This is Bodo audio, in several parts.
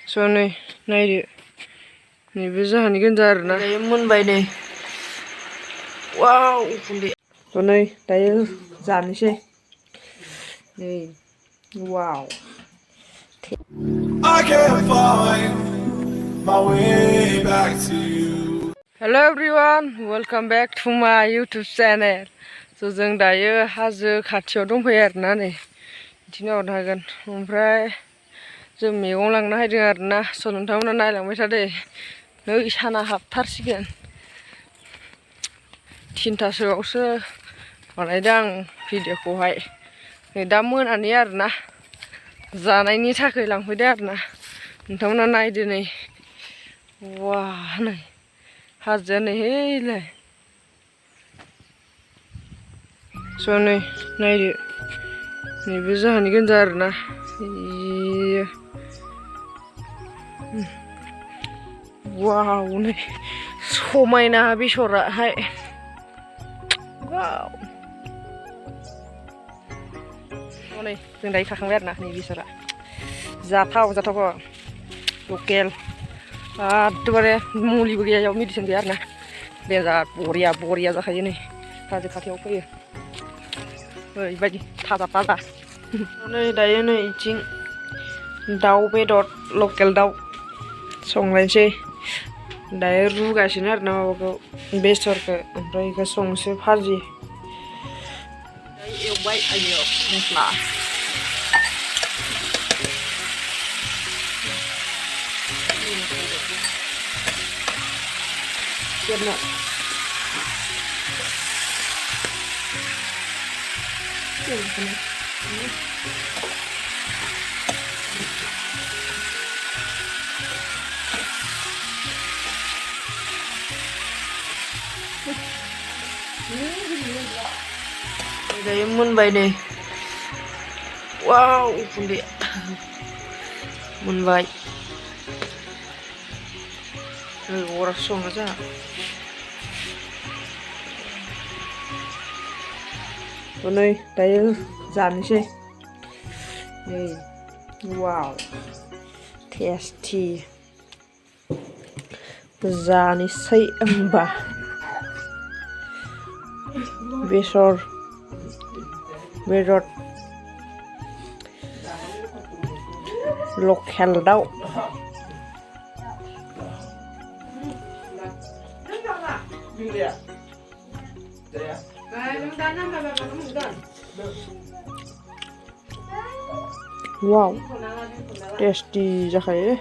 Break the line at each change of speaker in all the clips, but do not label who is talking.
Sony, naik ni bisa hani genjar na. Mun bay ni. Wow, kundi. Sony, tayo zan siya. Ni, wow. I can't find my way back to you. Hello everyone, welcome back to my YouTube channel. So जों दायो हाजो खाथियाव दंफैयो आरोना नै दिनाव थागोन ओमफ्राय जों मैगं लांनो हायदों आरोना स नोंथांमोना नायलांबाय थादो नै साना हाबथारसिगोन 3टासोआवसो बानायदों आं भिडिअखौहाय नै दा मोनानि आरोना जानायनि थाखाय लांफैदों आरोना नोंथांमोना नायदो नै वा नै हाजोआ नै हेलाय स नै नायदो नैबे जाहानि गोनजा आरोना वाव नै समायना बेसराहाय वाव नै जों दायो खाखांबाय आरोना नै बेसरा जाथाव लकेल एकदबारे मुलिबो गैया मेडिसिन गैया आरोना बेराद बरिया जाखायो नै हाजो खाथियाव फैयो ओरैबायदि थाजा नै दायो नै इथिं दाउ बेदर लकेल दाउ संलायनोसै दायो रुगासिनो आरोना माबाखौ बेसरखौ ओमफ्राय बेखौ संसै भाजि एवबाय आयो मस्ला Đây mun bay này, wow, con địa, mun bay, orang song aja. Con này, đây dàn chứ, đây, wow, tasty, dàn say amba, besor. Besorjwng lokal Daou wow tasty जाखायो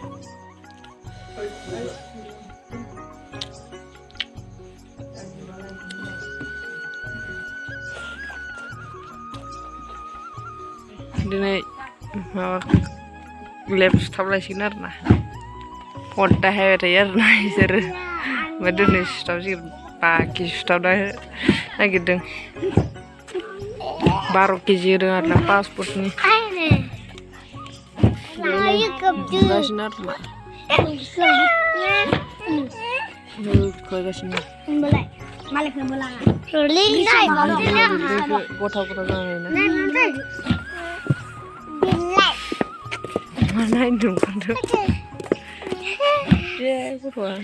दिनै माबा लेब सुथाबलायसिगोन आरोना हद्दा हायबाय थायो आरोना बिसोरो ओमफ्राय दिनै सुथाबसिगोन बाखि सुथाबनो नागिरदों 12 केजि होदों आरोना पासपर्टनि गासिनो आरोना गासिनो गथा जानाय Mana itu kan tuh? Ya, gua